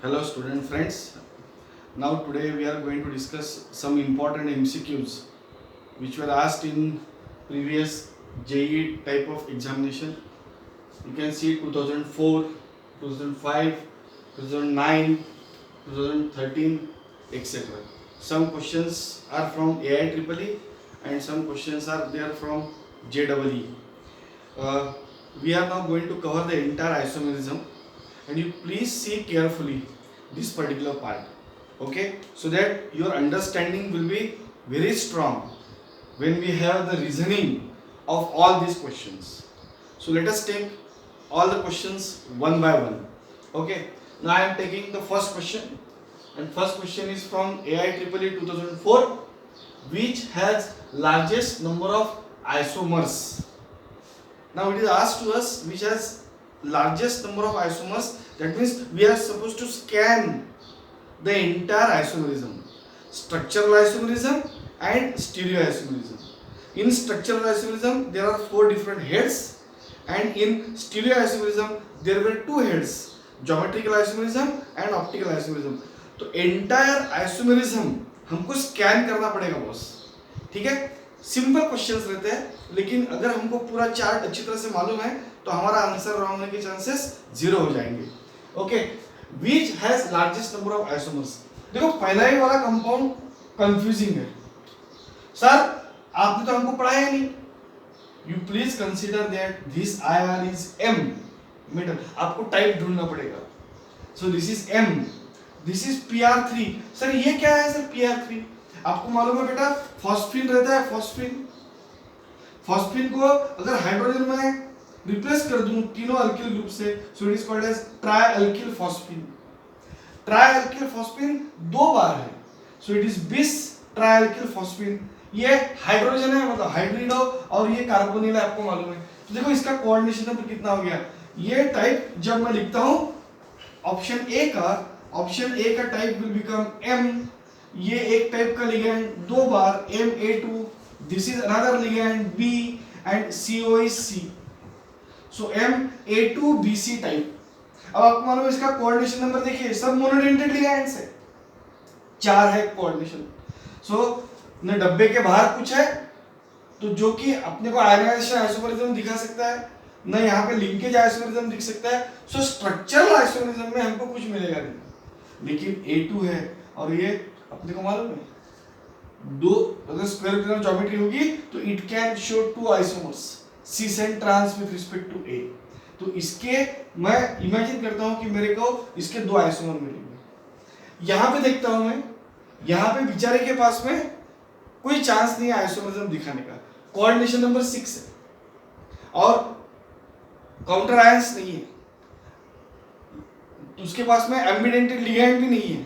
Hello student friends. Now today we are going to discuss some important MCQs which were asked in previous JEE type of examination. You can see 2004, 2005, 2009, 2013, etc. Some questions are from AIEEE and some questions are there from JEE. We are now going to cover the entire isomerism, and you please see carefully this particular part, okay, so that your understanding will be very strong when we have the reasoning of all these questions. So let us take all the questions one by one. Okay, now I am taking the first question, and first question is from AIEEE 2004, which has largest number of isomers. Now it is asked to us which has largest number of isomers. That means we are supposed to scan the entire isomerism, structural isomerism and stereoisomerism. In structural isomerism there are 4 different heads, and in stereoisomerism there were 2 heads, geometrical isomerism and optical isomerism. तो entire isomerism हमको scan करना पड़ेगा boss, ठीक है. Simple questions रहते हैं, लेकिन अगर हमको पूरा चार्ट अच्छी तरह से मालूम है तो हमारा आंसर रॉन्ग होने के चांसेस 0 हो जाएंगे. Okay, which has largest number of isomers. देखो पहला ही वाला कंपाउंड कंफ्यूजिंग है. सर आपने तो हमको पढ़ाया नहीं. You please consider that this IR is M metal. आपको टाइप ढूंढना पड़ेगा. सो this is M, this is PR3. Sir ये क्या है सर PR3? आपको मालूम है बेटा, फॉस्फीन रहता है. फॉस्फीन को अगर हाइड्रोजन में रिप्लेस कर दूं तीनों अल्किल ग्रुप से, so it is called as trialkyl phosphine. Trialkyl phosphine 2 बार है, सो इट इज बिस ट्राइअल्किल फॉस्फीन. ये हाइड्रोजन है, मतलब हाइड्रिडो, और ये कार्बोनिल है, आपको मालूम है. तो देखो इसका कोऑर्डिनेशन नंबर कितना हो गया. ये टाइप जब मैं लिखता हूं ऑप्शन ए का टाइप विल बिकम M. ये एक टाइप का ligand 2 bar MA2, this is another ligand B, and CO is C. So MA2BC type. अब आपको मालूम है इसका कोऑर्डिनेशन नंबर देखिए, सब मोनोडेंटेड लिगैंड्स है, 4 है कोऑर्डिनेशन. सो न डब्बे के बाहर कुछ है तो जो कि अपने को आयनाइजेशन आइसोमरिज्म दिखा सकता है, न यहाँ पे लिंकेज आइसोमरिज्म दिख सकता है. सो स्ट्रक्चरल आइसोमरिज्म में हमको कुछ मिलेगा नहीं, लेकिन A2 है और ये अपने को मालूम है 2, अगर स्क्वायर प्लेनर ज्योमेट्री होगी तो it can show 2 isomers cis and trans with respect to A. तो इसके मैं इमेजिन करता हूं कि मेरे को इसके 2 आइसोमर मिलेंगे. यहां पे देखता हूं मैं, यहां पे बेचारे के पास में कोई चांस नहीं है आइसोमरिज्म दिखाने का. कोऑर्डिनेशन नंबर 6 है और काउंटर आयंस नहीं है, तो उसके पास में एम्बिडेंटेड लिगैंड भी नहीं है,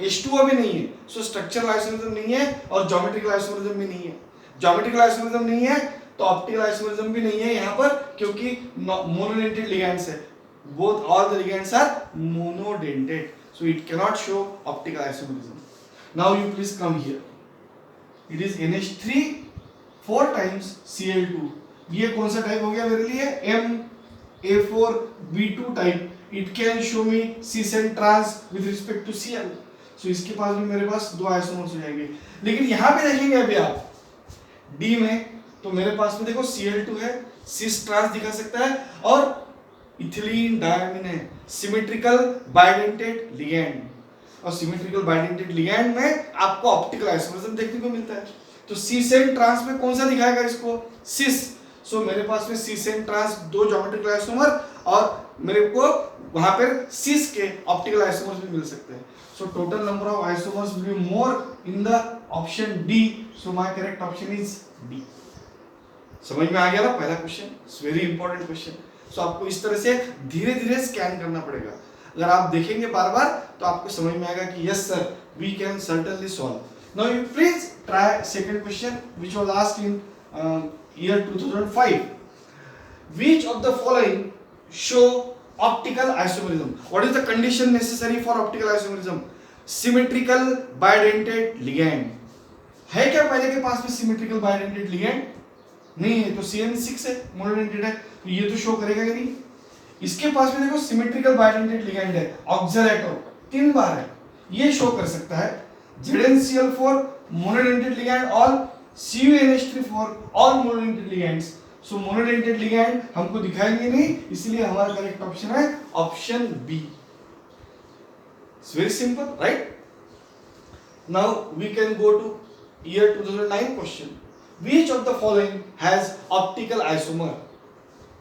H2O भी नहीं है. सो स्ट्रक्चरल आइसोमरिज्म नहीं है और ज्योमेट्रिकल आइसोमरिज्म भी नहीं है. ज्योमेट्रिकल आइसोमरिज्म नहीं है तो ऑप्टिकल आइसोमरिज्म भी नहीं है यहाँ पर, क्योंकि मोनोडेंटेड लिगैंड्स है. Both all the ligands are monodentate, so it can not show optical isomerism. Now you please come here. It is NH3 4 times Cl2. ये कौन सा टाइप हो गया मेरे लिए? MA4B2 type. It can show me cis and trans with respect to Cl. सो इसके पास भी मेरे पास 2 आइसोमर्स हो जाएंगे. लेकिन यहाँ पे देखेंगे अभी आप D में, तो मेरे पास में देखो Cl2 है, cis trans दिखा सकता है, और इथिलीन डायमीन है, सिमेट्रिकल बाइडेंटेड लिगैंड. और सिमेट्रिकल बाइडेंटेड लिगैंड में आपको ऑप्टिकल आइसोमरिज्म देखने को मिलता है. तो cis and trans में कौन सा दिखाएगा इसको? cis. सो मेरे पास में cis and trans 2 geometrical isomer, और मेरे को वहां पर cis के ऑप्टिकल आइसोमर्स भी मिल सकते हैं. So total number of isomers will be more in the option D. So my correct option is D. समझ में आ गया ना पहला question? It's very important question. So आपको इस तरह से धीरे धीरे स्कैन करना पड़ेगा. अगर आप देखेंगे बार बार तो आपको समझ में आएगा कि yes sir, we can certainly solve. Now you please try second question which was asked in year 2005. Which of the following show optical isomerism? What is the condition necessary for optical isomerism? Symmetrical bidentate ligand. है क्या पहले के पास में symmetrical bidentate ligand? नहीं है, तो CN6 है, monodentate है, तो ये तो शो करेगा कि नहीं. इसके पास में देखो सिमेट्रिकल बाइडेंटेड लिगैंड है, ऑक्सलेटो 3 बार है, ये शो कर सकता है। ZnCl for monodentate ligand और CuNH3 for all monodentate ligands। So monodentate ligand हमको दिखाएंगे नहीं, इसलिए हमारा करेक्ट ऑप्शन है option B. It's very simple, right? Now we can go to year 2009 question. Which of the following has optical isomer?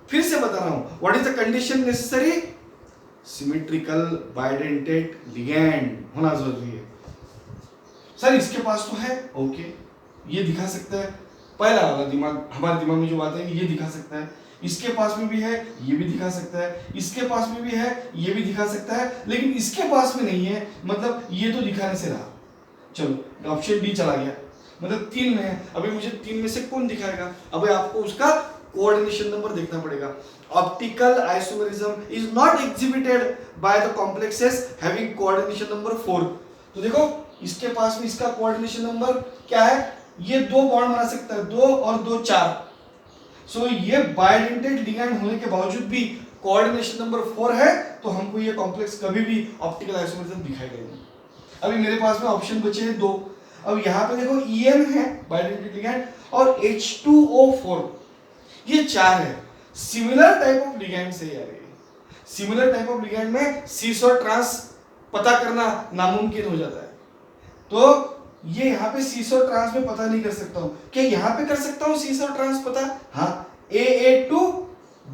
फिर से बता रहा हूं, what is the condition necessary? Symmetrical bidentate ligand होना जरूरी है। सर इसके पास तो है, ओके, ये दिखा सकता है, पहला वाला दिमाग हमारे दिमाग में जो बात है ये दिखा सकता है, इसके पास में भी है, ये भी दिखा सकता है, इसके पास में भी है, ये भी दिखा सकता है, लेकिन इसके पास में नहीं है, मतलब ये तो दिखाने से रहा। चलो ऑप्शन डी चला गया, मतलब 3 में है, अभी मुझे 3 में से कौन दिखाएगा? अभी आपको उसका कोऑर्डिनेशन नंबर देखना पड़ेगा। Optical isomerism is not exhibited by the complexes having coordination number 4। तो देखो इसके पास में इसका कोऑर्डिनेशन नंबर क्या है? ये 2 बॉन्ड बना सकता है, 2 और 2 4। सो ये बाइडेंटेड लिगैंड होने के बावजूद भी कोऑर्डिनेशन नंबर 4 है, तो हमको ये कॉम्प्लेक्स कभी भी ऑप्टिकल आइसोमेरिज्म दिखाई देगा। अभी मेरे पास में ऑप्शन बचे हैं 2। अब यहाँ पे देखो EN है बाइडेंटेड लिगैंड और H2O4, ये 4 है। सिमिलर टाइप ऑफ लिगैंड से यार, सिमिलर टाइप ऑफ लिगैंड में सीस और ट्रांस पता करना नामुमकिन हो जाता है। तो ये यहाँ पे सीस और ट्रांस में पता नहीं कर सकता हूँ, क्या यहाँ पे कर सकता हूँ सीस और ट्रांस पता? हाँ, AA2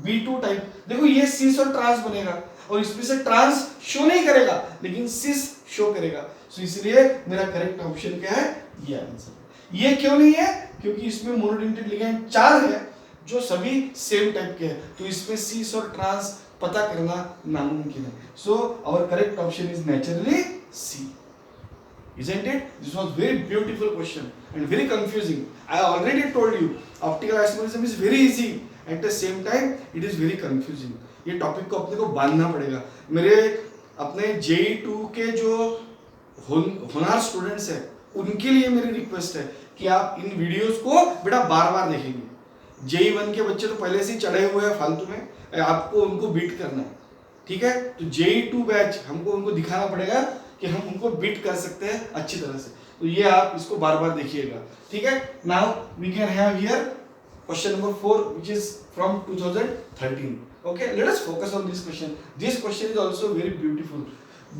B2 टाइप। देखो ये सीस और ट्रांस बनेगा और इसमें से ट्रांस शो नहीं करेगा, लेकिन सिस शो करेगा। सो इसलिए मेरा करेक्ट ऑप्शन क्या है? ये आंसर। ये क्यों नहीं है? क्योंकि इसमें मोनोडेंटेड लिगैंड 4 है जो सभी सेम टाइप के हैं, तो इसमें सीस और ट्रांस पता करना नामुमकिन है। So our correct option is naturally C. Isn't it? This was very beautiful question and very confusing. I already told you optical isomerism is very easy, at the same time it is very confusing. ये topic को अपने को बांधना पड़ेगा। मेरे अपने JEE2 के जो होनहार स्टूडेंट्स हैं उनके लिए मेरी रिक्वेस्ट है कि आप इन वीडियोस को बेटा बार-बार देखेंगे। JEE1 के बच्चे तो पहले से ही चढ़े हुए हैं फालतू में, आपको उनको बीट करना है, ठीक है? तो JEE2 बैच हमको उनको दिखाना पड़ेगा कि हम उनको बीट कर सकते हैं अच्छी तरह से। तो ये आप इसको बार-बार देखिएगा, ठीक है? Now we can have here question number 4 which is from 2013. Okay, let us focus on this question. This question is also very beautiful.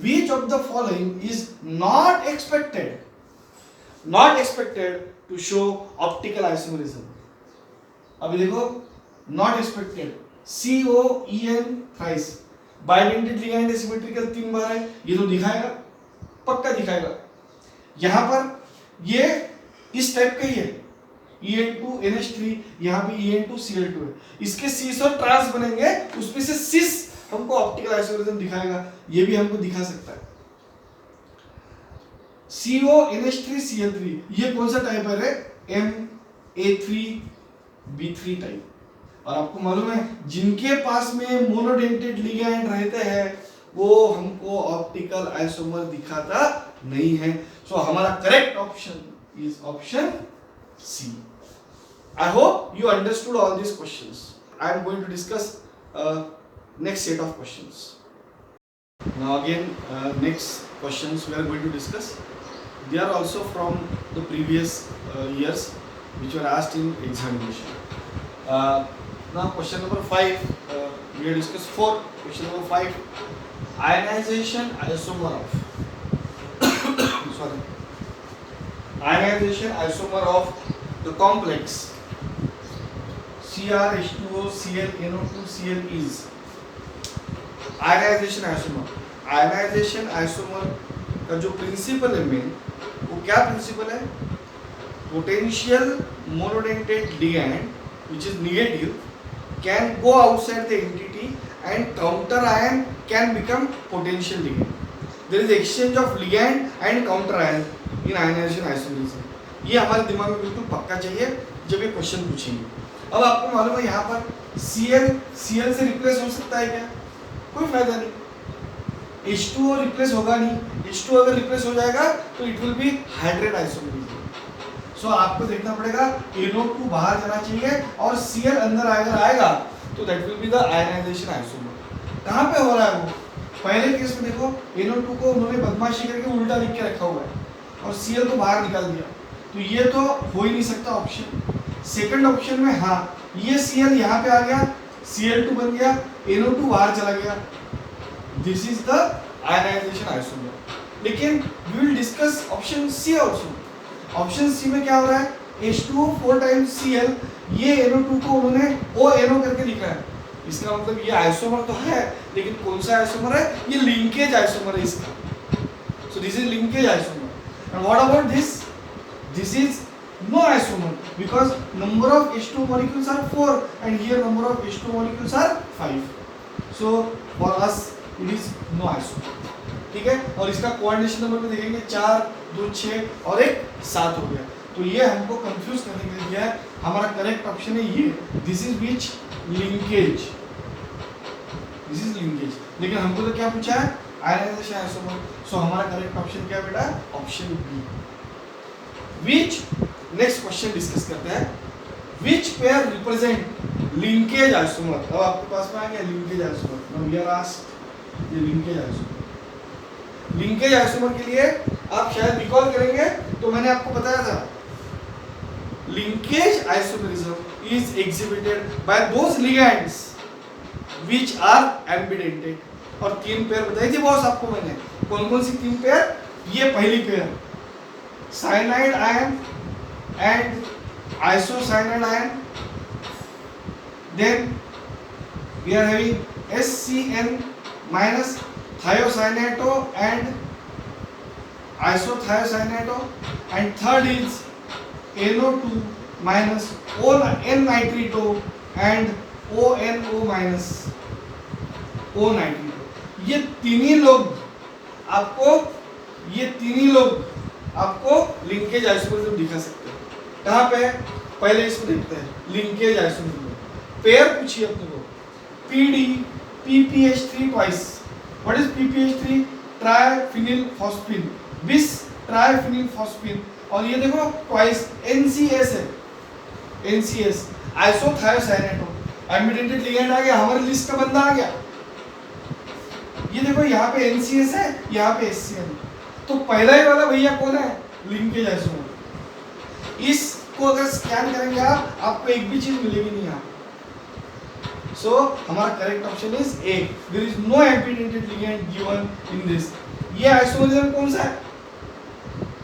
Which of the following is not expected to show optical isomerism? अभी देखो not expected, COEN thrice, bidentate ligand है, symmetrical 3 बार है, ये तो दिखाएगा, पक्का दिखाएगा। यहाँ पर ये इस टाइप का ही है, EN2NH3, यहाँ पे EN2Cl2 है, इसके सीस और ट्रांस बनेंगे, उसमें से सिस हमको ऑप्टिकल आइसोमेरिज्म दिखाएगा, ये भी हमको दिखा सकता है। CONH3Cl3, ये कौन सा टाइप है? MA3B3 type. और आपको मालूम है जिनके पास में मोनोडेंटेड लिगैंड रहते हैं वो हमको ऑप्टिकल आइसोमर दिखाता नहीं है। सो हमारा correct option is option C. I hope you understood all this questions. I am going to discuss next set of questions. Now again next questions we are going to discuss, they are also from the previous years which were asked in examination. Now question number 5, we have discussed 4. Question number 5, ionization isomer of ionization isomer of the complex CrH2O Cl NO2 Cl is ionization isomer. ionization isomer का जो principal है main, वो क्या principal है? Potential monodentate ligand which is negative can go outside the entity and counter ion can become potential ligand. There is exchange of ligand and counter ion in ionization isomerism. ये हमारे दिमाग में बिल्कुल पक्का चाहिए जब ये क्वेश्चन पूछेंगे। अब आपको मालूम है यहाँ पर Cl से रिप्लेस हो सकता है क्या? कोई फायदा नहीं। H2O रिप्लेस होगा नहीं, H2O अगर रिप्लेस हो जाएगा तो it will be hydrate isomerism. So आपको देखना पड़ेगा NO2 बाहर जाना चाहिए और Cl अंदर अगर आएगा तो that will be the ionization isomer. कहाँ पे हो रहा है वो? पहले केस में देखो NO2 को उन्होंने बदमाशी करके उल्टा लिख के रखा हुआ है और Cl को बाहर निकाल दिया, तो ये तो हो ही नहीं सकता ऑप्शन। सेकंड ऑप्शन में हाँ, ये Cl यहाँ पे आ गया, Cl2 बन गया, NO2 बाहर चला गया, this is the ionization isomer. लेकिन we will discuss option C also. Option C में क्या हो रहा है? H2O 4 टाइम्स Cl, ये NO2 को उन्होंने ONO करके लिखा है, इसका मतलब ये आइसोमर तो है, लेकिन कौन सा आइसोमर है? ये लिंकेज आइसोमर है इसका। So this is linkage isomer. And what about this? This is no isomer because number of H2O molecules are 4 and here number of H2O molecules are 5. So for us it is no isomer. ठीक है, और इसका coordination number में देखेंगे 4, 2, 6 और 1, 7 हो गया। तो ये हमको कंफ्यूज करने के लिए दिया है। हमारा करेक्ट ऑप्शन है ये, this is which linkage, this is linkage. लेकिन हमको तो क्या पूछा है? Ionization isomer. सो हमारा करेक्ट ऑप्शन क्या बेटा? Option B. Which, next question discuss करते हैं, which pair represent linkage isomer. अब आपके पास में आ गया linkage isomer. Now we are asked ये लिंकेज आइसोमर। लिंकेज आइसोमर के लिए आप शायद रिकॉल करेंगे तो मैंने आपको बताया था, linkage isomerism is exhibited by those ligands which are ambidentate. और 3 पेयर बताई थी बॉस आपको मैंने, कौन कौन सी 3 पेयर? ये पहली pair cyanide ion and isocyanide ion, then we are having SCN minus thiocyanate and isothiocyanate, and third is NO2 minus N-nitrito and ONO minus O-nitrito। ये तीन ही लोग आपको लिंकेज आइसोमरिज्म दिखा सकते हैं। कहाँ पे? पहले इसको देखते हैं, लिंकेज आइसोमरिज्म। पेयर पूछिए अपने को, PD PPH3 twice। What is PPH3? ट्राइफिनिलफॉस्फिन, बिस ट्राइफिनिलफॉस्फिन। और ये देखो ट्वाइस NCS है, NCS आइसोथायोसाइनेटो, एम्बिडेंटेड लिगैंड आ गया, हमारे लिस्ट का बंदा आ गया। ये देखो यहाँ पे NCS है, यहाँ पे SCN। तो पहला ही वाला भैया कौन है? Linkage isomer. इसको अगर स्कैन करेंगे आप, आपको एक भी चीज मिलेगी नहीं यहाँ। सो हमारा correct option is A, there is no ambidentate ligand given in this. ये आइसोमरिज्म कौन सा है?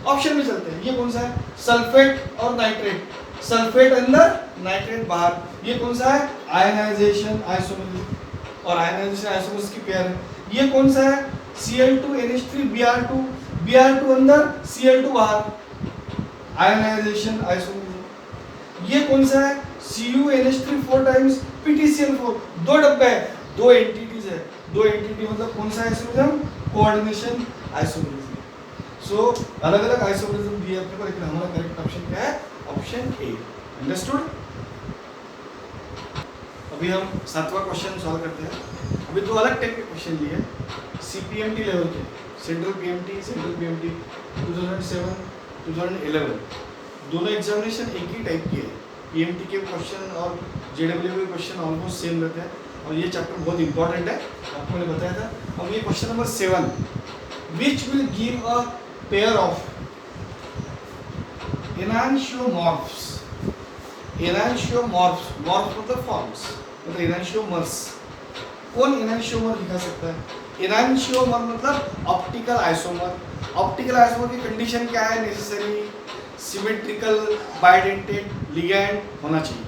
ऑप्शन में चलते हैं, ये कौन सा है? सल्फेट और नाइट्रेट, सल्फेट अंदर नाइट्रेट बाहर। ये कौन सा है? आयनाइजेशन आइसोमरिज्म, और आयनाइजेशन आइसोमर्स की पेयर है। ये कौन सा है? Cl2NH3 Br2, Br2 अंदर Cl2 बाहर, आयनाइजेशन आइसोमरिज्म। ये कौन सा है? CuNH3 4 टाइम्स PtCl4, 2 डब्बे है, 2 एंटिटीज है, 2 एंटिटी मतलब कौन सा आइसोमरिज्म? Coordination isomerism. सो अलग अलग आइसोमरिज्म दिए अपने को, लेकिन हमारा करेक्ट ऑप्शन क्या है? Option A. अंडरस्टूड? अभी हम 7वां क्वेश्चन सॉल्व करते हैं। अभी 2 अलग टाइप के क्वेश्चन लिए, CPMT लेवल के, सेंट्रल PMT 2007 2011, दोनों एग्जामिनेशन एक ही टाइप की है। PMT के क्वेश्चन और JW के क्वेश्चन ऑलमोस्ट सेम रहते हैं, और ये चैप्टर बहुत इंपॉर्टेंट है, आपको मैंने बताया था। अब ये question number 7, which will give a pair of enantiomorphs. Enantiomorphs, morph मतलब फॉर्म्स, मतलब एनांशियोमर्स। कौन एनांशियोमर दिखा सकता है? एनांशियोमर मतलब ऑप्टिकल आइसोमर। ऑप्टिकल आइसोमर की कंडीशन क्या है? नेसेसरी सिमेट्रिकल बाइडेंटेड लिगैंड होना चाहिए।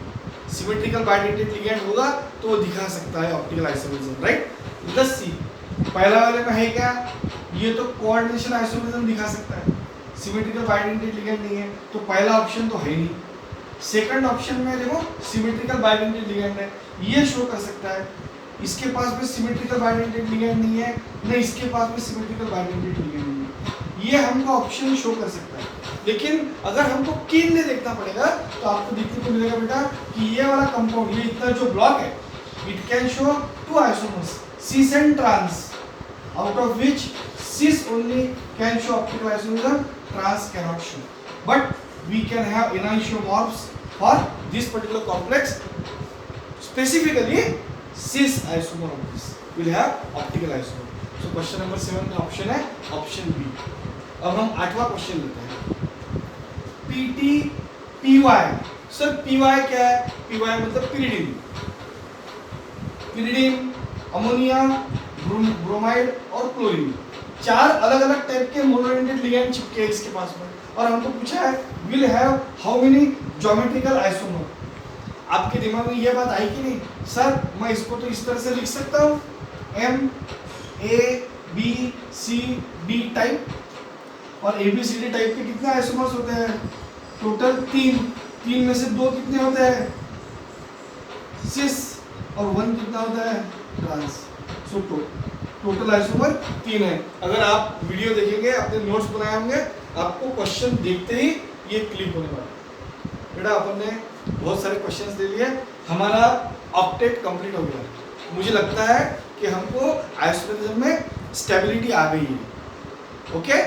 सिमेट्रिकल बाइडेंटेड लिगैंड होगा तो वो दिखा सकता है optical isomerism, right? Let's see, पहला वाले में है क्या? ये तो कोऑर्डिनेशन आइसोमरिज्म दिखा सकता है, सिमेट्रिकल बाइडेंटेड लिगैंड नहीं है, तो पहला ऑप्शन तो है नहीं। सेकंड ऑप्शन में देखो सिमेट्रिकल बाइडेंटेड लिगैंड है, ये शो कर सकता है। इसके पास में सिमेट्रिकल बाइडेंटेड लिगैंड नहीं है, नहीं इसके पास में सिमेट्रिकल बाइडेंटेड लिगैंड नहीं है, ये हमको ऑप्शन शो कर सकता है। लेकिन अगर हमको कीनली देखना पड़ेगा तो आपको देखने को मिलेगा बेटा कि ये वाला कंपाउंड, ये इतना जो ब्लॉक है, it can show 2 isomers, cis and trans, out of which cis only can show optical isomerism, trans cannot show. But we can have enantiomorphs for this particular complex, specifically cis isomer of this. Will have optical isomer. So question number 7 का option है option B. अब हम 8वां question लेते हैं। PT PY, sir PY क्या है? PY मतलब pyridine, pyridine, ammonia, bromide और क्लोरीन, 4 अलग अलग टाइप के मोनोडेंटेड लिगैंड चिपके हैं इसके पास में, और हमको पूछा है will have how many geometrical isomer. आपके दिमाग में ये बात आई कि नहीं? सर मैं इसको तो इस तरह से लिख सकता हूँ, M A B C D type, और A B C D type के कितने आइसोमर्स होते हैं? टोटल 3 में से 2 कितने होते हैं? सिस, और 1 कितना होता है? ट्रांस। सो टोटल आइसोमर 3 है। अगर आप वीडियो देखेंगे, अपने नोट्स बनाए होंगे, आपको क्वेश्चन देखते ही ये क्लिक होने वाला है। बेटा अपन ने बहुत सारे क्वेश्चंस दे लिए, हमारा ऑक्टेट कंप्लीट हो गया। मुझे लगता है कि हमको आइसोमेरिज्म में स्टेबिलिटी आ गई है। ओके।